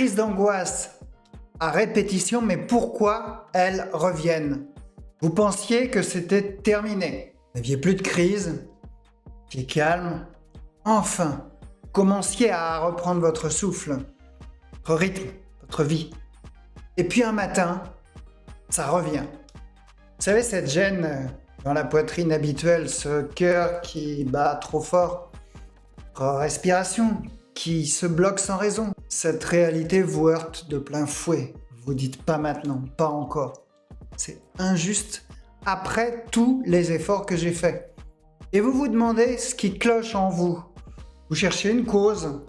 crises d'angoisse à répétition, mais pourquoi elles reviennent? Vous pensiez que c'était terminé. Vous n'aviez plus de crise, qui est calme. Enfin, commenciez à reprendre votre souffle, votre rythme, votre vie. Et puis un matin, ça revient. Vous savez, cette gêne dans la poitrine habituelle, ce cœur qui bat trop fort, votre respiration qui se bloque sans raison. Cette réalité vous heurte de plein fouet. Vous dites pas maintenant, pas encore. C'est injuste après tous les efforts que j'ai faits. Et vous vous demandez ce qui cloche en vous. Vous cherchez une cause,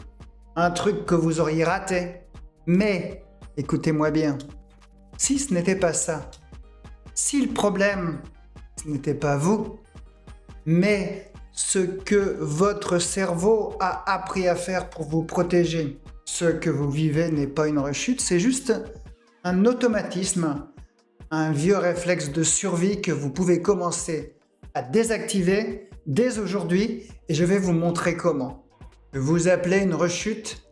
un truc que vous auriez raté. Mais, écoutez-moi bien, si ce n'était pas ça, si le problème, ce n'était pas vous, mais ce que votre cerveau a appris à faire pour vous protéger, ce que vous vivez n'est pas une rechute, c'est juste un automatisme, un vieux réflexe de survie que vous pouvez commencer à désactiver dès aujourd'hui et je vais vous montrer comment. Ce que vous appelez une rechute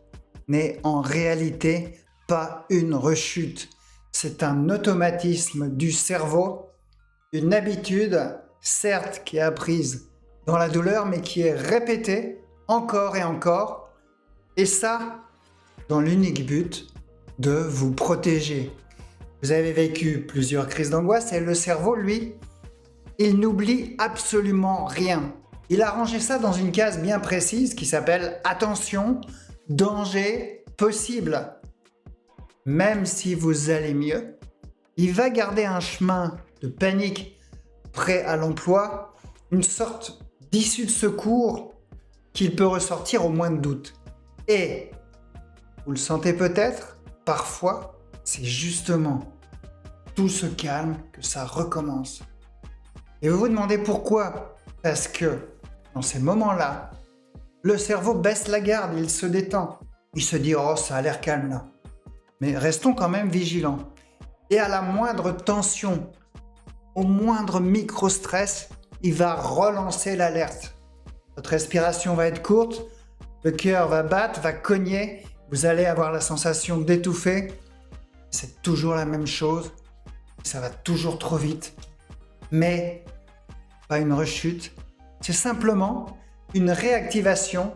n'est en réalité pas une rechute. C'est un automatisme du cerveau, une habitude, certes, qui est apprise dans la douleur, mais qui est répétée encore et encore. Et ça, dans l'unique but de vous protéger. Vous avez vécu plusieurs crises d'angoisse et le cerveau, lui, il n'oublie absolument rien. Il a rangé ça dans une case bien précise qui s'appelle « Attention, danger possible ». Même si vous allez mieux, il va garder un chemin de panique prêt à l'emploi, une sorte d'issue de secours qu'il peut ressortir au moindre doute. Et, vous le sentez peut-être, parfois, c'est justement tout se calme que ça recommence. Et vous vous demandez pourquoi? Parce que, dans ces moments-là, le cerveau baisse la garde, il se détend. Il se dit « Oh, ça a l'air calme là ». Mais restons quand même vigilants. Et à la moindre tension, au moindre micro-stress, il va relancer l'alerte. Votre respiration va être courte, le cœur va battre, va cogner, vous allez avoir la sensation d'étouffer. C'est toujours la même chose, ça va toujours trop vite. Mais pas une rechute, c'est simplement une réactivation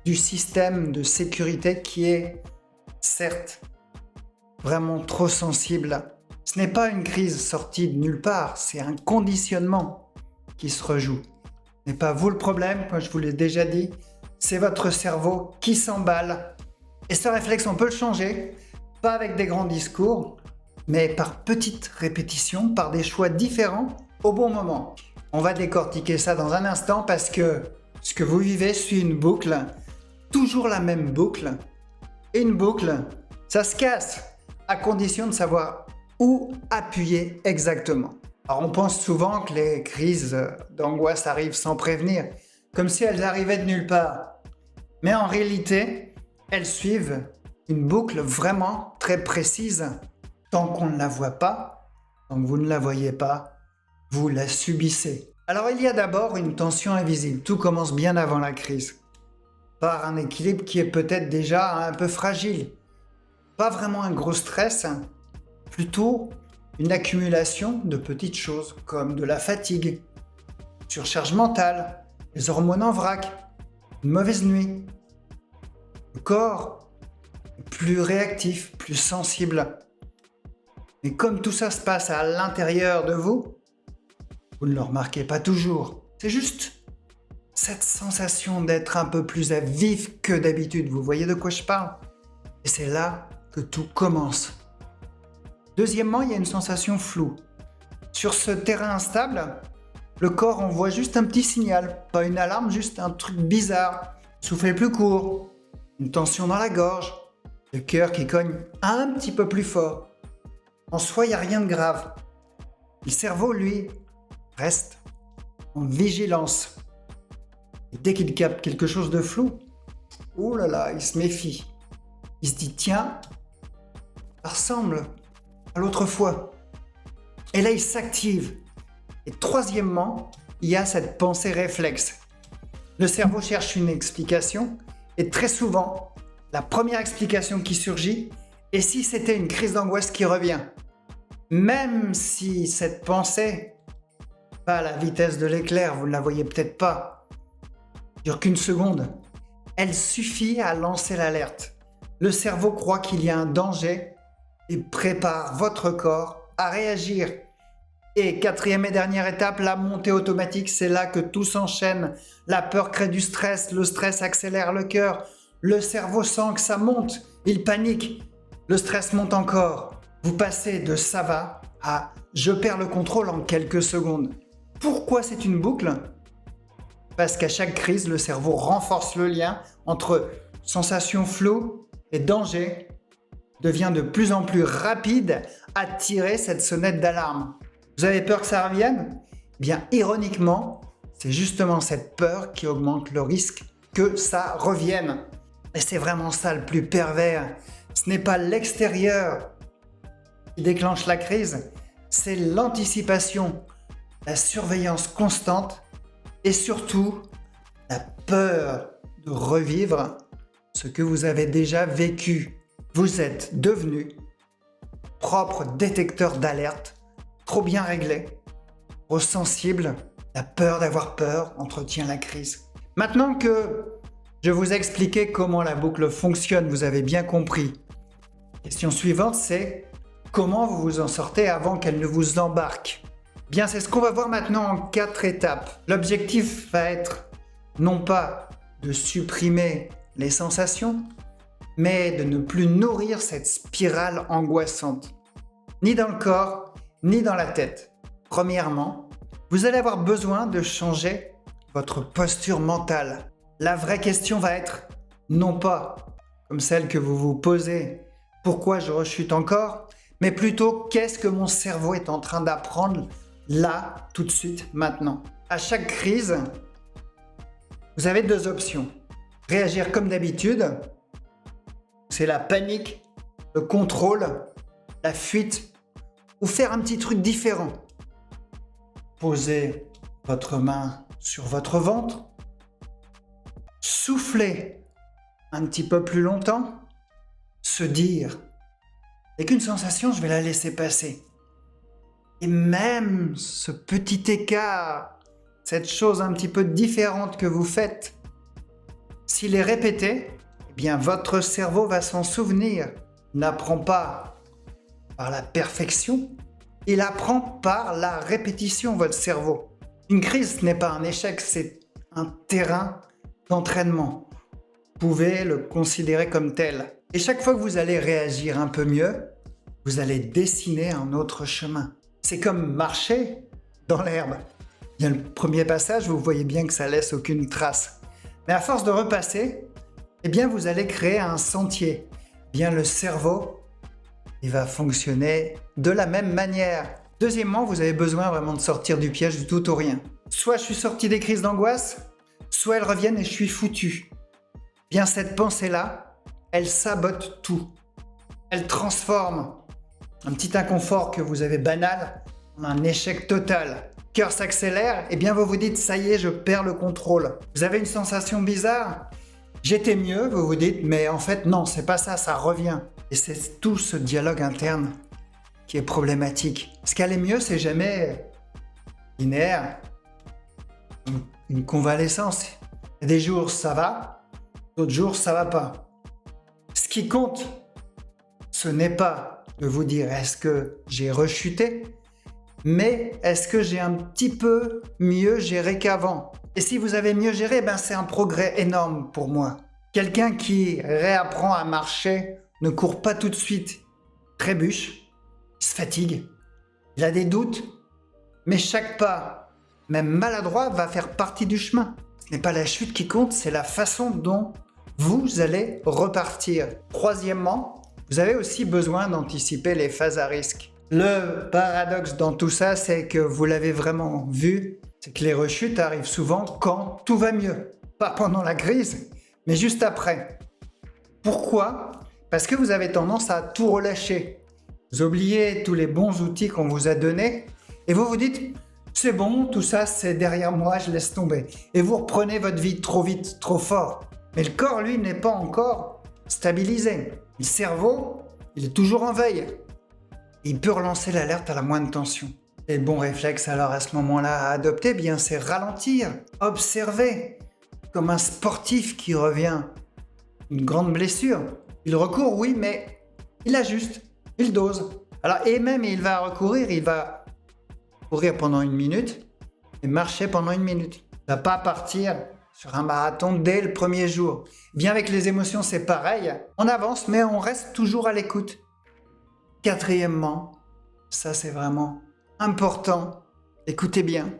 du système de sécurité qui est, certes, vraiment trop sensible. Ce n'est pas une crise sortie de nulle part, c'est un conditionnement qui se rejoue. Ce n'est pas vous le problème, comme je vous l'ai déjà dit, c'est votre cerveau qui s'emballe. Et ce réflexe, on peut le changer, pas avec des grands discours, mais par petites répétitions, par des choix différents au bon moment. On va décortiquer ça dans un instant parce que ce que vous vivez suit une boucle, toujours la même boucle. Et une boucle, ça se casse, à condition de savoir où appuyer exactement. Alors on pense souvent que les crises d'angoisse arrivent sans prévenir, comme si elles arrivaient de nulle part. Mais en réalité, elles suivent une boucle vraiment très précise. Tant qu'on ne la voit pas, tant que vous ne la voyez pas, vous la subissez. Alors il y a d'abord une tension invisible, tout commence bien avant la crise, par un équilibre qui est peut-être déjà un peu fragile. Pas vraiment un gros stress, plutôt une accumulation de petites choses comme de la fatigue, surcharge mentale, les hormones en vrac, une mauvaise nuit. Le corps est plus réactif, plus sensible. Mais comme tout ça se passe à l'intérieur de vous, vous ne le remarquez pas toujours. C'est juste cette sensation d'être un peu plus à vif que d'habitude. Vous voyez de quoi je parle? Et c'est là que tout commence. Deuxièmement, il y a une sensation floue. Sur ce terrain instable, le corps envoie juste un petit signal, pas une alarme, juste un truc bizarre. Souffler plus court, une tension dans la gorge, le cœur qui cogne un petit peu plus fort. En soi, il n'y a rien de grave. Le cerveau, lui, reste en vigilance. Et dès qu'il capte quelque chose de flou, oh là là, il se méfie. Il se dit, tiens, ça ressemble à l'autre fois. Et là, il s'active. Et troisièmement, il y a cette pensée réflexe. Le cerveau cherche une explication et très souvent, la première explication qui surgit, et si c'était une crise d'angoisse qui revient? Même si cette pensée, pas à la vitesse de l'éclair, vous ne la voyez peut-être pas, dure qu'une seconde, elle suffit à lancer l'alerte. Le cerveau croit qu'il y a un danger et prépare votre corps à réagir. Et quatrième et dernière étape, la montée automatique, c'est là que tout s'enchaîne. La peur crée du stress, le stress accélère le cœur, le cerveau sent que ça monte, il panique, le stress monte encore. Vous passez de ça va à je perds le contrôle en quelques secondes. Pourquoi c'est une boucle? Parce qu'à chaque crise, le cerveau renforce le lien entre sensation floue et danger, devient de plus en plus rapide à tirer cette sonnette d'alarme. Vous avez peur que ça revienne? Eh bien, ironiquement, c'est justement cette peur qui augmente le risque que ça revienne. Et c'est vraiment ça le plus pervers. Ce n'est pas l'extérieur qui déclenche la crise, c'est l'anticipation, la surveillance constante et surtout la peur de revivre ce que vous avez déjà vécu. Vous êtes devenu propre détecteur d'alerte, trop bien réglé, trop sensible. La peur d'avoir peur entretient la crise. Maintenant que je vous ai expliqué comment la boucle fonctionne, vous avez bien compris. Question suivante, c'est comment vous vous en sortez avant qu'elle ne vous embarque? Bien, c'est ce qu'on va voir maintenant en 4 étapes. L'objectif va être non pas de supprimer les sensations, mais de ne plus nourrir cette spirale angoissante, ni dans le corps, ni dans la tête. Premièrement, vous allez avoir besoin de changer votre posture mentale. La vraie question va être, non pas comme celle que vous vous posez, pourquoi je rechute encore, mais plutôt qu'est-ce que mon cerveau est en train d'apprendre là, tout de suite, maintenant. À chaque crise, vous avez 2 options. Réagir comme d'habitude, c'est la panique, le contrôle, la fuite, ou faire un petit truc différent. Posez votre main sur votre ventre, souffler un petit peu plus longtemps, se dire « dès qu'une sensation, je vais la laisser passer ». Et même ce petit écart, cette chose un petit peu différente que vous faites, s'il est répété, eh bien votre cerveau va s'en souvenir. Il n'apprend pas par la perfection, il apprend par la répétition, votre cerveau. Une crise, ce n'est pas un échec, c'est un terrain d'entraînement. Vous pouvez le considérer comme tel. Et chaque fois que vous allez réagir un peu mieux, vous allez dessiner un autre chemin. C'est comme marcher dans l'herbe. Il y a le premier passage, vous voyez bien que ça laisse aucune trace. Mais à force de repasser, eh bien vous allez créer un sentier. Eh bien le cerveau, il va fonctionner de la même manière. Deuxièmement, vous avez besoin vraiment de sortir du piège du tout ou rien. Soit je suis sorti des crises d'angoisse, soit elles reviennent et je suis foutu. Bien cette pensée-là, elle sabote tout. Elle transforme un petit inconfort que vous avez banal en un échec total. Cœur s'accélère, et bien vous vous dites ça y est, je perds le contrôle. Vous avez une sensation bizarre, j'étais mieux, vous vous dites mais en fait non, c'est pas ça, ça revient. Et c'est tout ce dialogue interne qui est problématique. Ce qu'aller mieux, c'est jamais linéaire, une convalescence. Il y a des jours ça va, d'autres jours ça va pas. Ce qui compte, ce n'est pas de vous dire est-ce que j'ai rechuté, mais est-ce que j'ai un petit peu mieux géré qu'avant? Et si vous avez mieux géré, ben c'est un progrès énorme pour moi. Quelqu'un qui réapprend à marcher ne court pas tout de suite, trébuche, il se fatigue, il a des doutes, mais chaque pas, même maladroit, va faire partie du chemin. Ce n'est pas la chute qui compte, c'est la façon dont vous allez repartir. Troisièmement, vous avez aussi besoin d'anticiper les phases à risque. Le paradoxe dans tout ça, c'est que vous l'avez vraiment vu, c'est que les rechutes arrivent souvent quand tout va mieux. Pas pendant la crise, mais juste après. Pourquoi? Parce que vous avez tendance à tout relâcher. Vous oubliez tous les bons outils qu'on vous a donnés et vous vous dites « c'est bon, tout ça c'est derrière moi, je laisse tomber ». Et vous reprenez votre vie trop vite, trop fort. Mais le corps, lui, n'est pas encore stabilisé. Le cerveau, il est toujours en veille. Il peut relancer l'alerte à la moindre tension. Et le bon réflexe alors à ce moment-là à adopter, bien c'est ralentir, observer, comme un sportif qui revient d'une grande blessure. Il recourt, oui, mais il ajuste, il dose. Alors, et même il va courir pendant 1 minute et marcher pendant 1 minute. Il ne va pas partir sur un marathon dès le premier jour. Bien avec les émotions, c'est pareil. On avance, mais on reste toujours à l'écoute. Quatrièmement, ça c'est vraiment important, écoutez bien,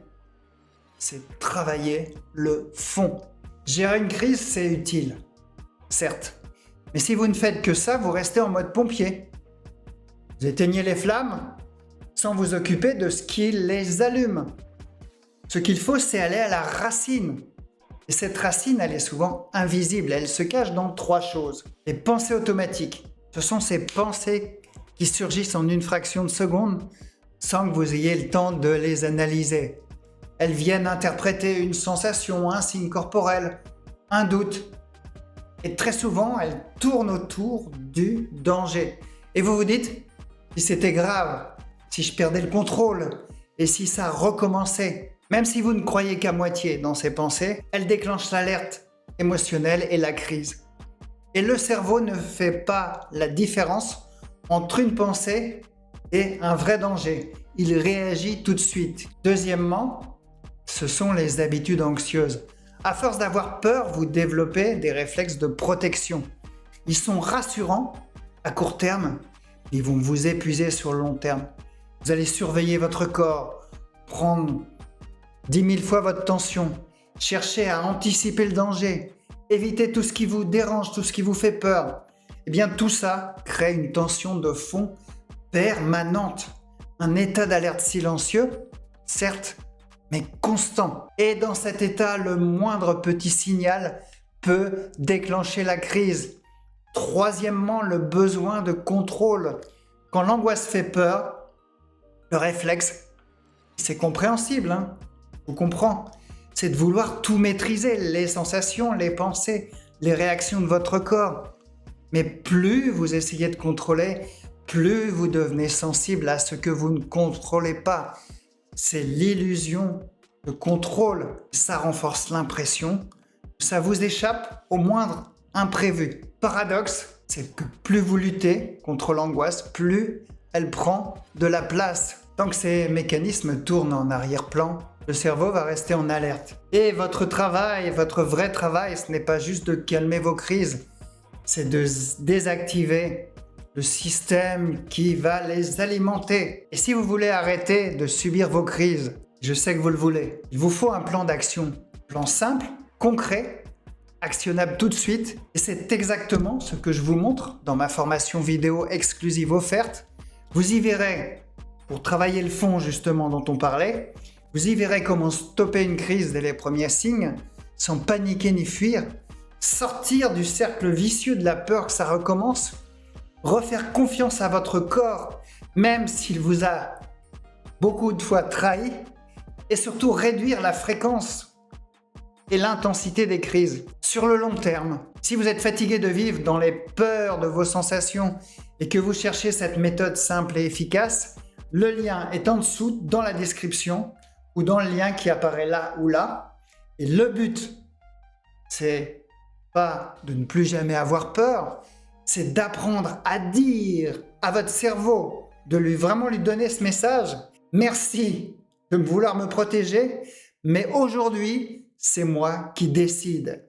c'est travailler le fond. Gérer une crise, c'est utile, certes. Mais si vous ne faites que ça, vous restez en mode pompier. Vous éteignez les flammes sans vous occuper de ce qui les allume. Ce qu'il faut, c'est aller à la racine. Et cette racine, elle est souvent invisible. Elle se cache dans 3 choses. Les pensées automatiques. Ce sont ces pensées qui surgissent en une fraction de seconde sans que vous ayez le temps de les analyser. Elles viennent interpréter une sensation, un signe corporel, un doute. Et très souvent, elles tournent autour du danger. Et vous vous dites, si c'était grave, si je perdais le contrôle, et si ça recommençait, même si vous ne croyez qu'à moitié dans ces pensées, elles déclenchent l'alerte émotionnelle et la crise. Et le cerveau ne fait pas la différence entre une pensée et un vrai danger. Il réagit tout de suite. Deuxièmement, ce sont les habitudes anxieuses. À force d'avoir peur, vous développez des réflexes de protection. Ils sont rassurants à court terme, ils vont vous épuiser sur le long terme. Vous allez surveiller votre corps, prendre 10 000 fois votre tension, chercher à anticiper le danger, éviter tout ce qui vous dérange, tout ce qui vous fait peur. Eh bien, tout ça crée une tension de fond permanente. Un état d'alerte silencieux, certes, mais constant. Et dans cet état, le moindre petit signal peut déclencher la crise. Troisièmement, le besoin de contrôle. Quand l'angoisse fait peur, le réflexe, c'est compréhensible, je vous comprends, c'est de vouloir tout maîtriser, les sensations, les pensées, les réactions de votre corps. Mais plus vous essayez de contrôler, plus vous devenez sensible à ce que vous ne contrôlez pas. C'est l'illusion de contrôle. Ça renforce l'impression. Ça vous échappe au moindre imprévu. Paradoxe, c'est que plus vous luttez contre l'angoisse, plus elle prend de la place. Tant que ces mécanismes tournent en arrière-plan, le cerveau va rester en alerte. Et votre travail, votre vrai travail, ce n'est pas juste de calmer vos crises, c'est de désactiver le système qui va les alimenter. Et si vous voulez arrêter de subir vos crises, je sais que vous le voulez, il vous faut un plan d'action. Plan simple, concret, actionnable tout de suite. Et c'est exactement ce que je vous montre dans ma formation vidéo exclusive offerte. Vous y verrez, pour travailler le fond justement dont on parlait, vous y verrez comment stopper une crise dès les premiers signes, sans paniquer ni fuir, sortir du cercle vicieux de la peur que ça recommence, refaire confiance à votre corps, même s'il vous a beaucoup de fois trahi, et surtout réduire la fréquence et l'intensité des crises. Sur le long terme, si vous êtes fatigué de vivre dans les peurs de vos sensations et que vous cherchez cette méthode simple et efficace, le lien est en dessous dans la description ou dans le lien qui apparaît là ou là. Et le but, c'est pas de ne plus jamais avoir peur, c'est d'apprendre à dire à votre cerveau, de vraiment lui donner ce message. Merci de vouloir me protéger, mais aujourd'hui, c'est moi qui décide.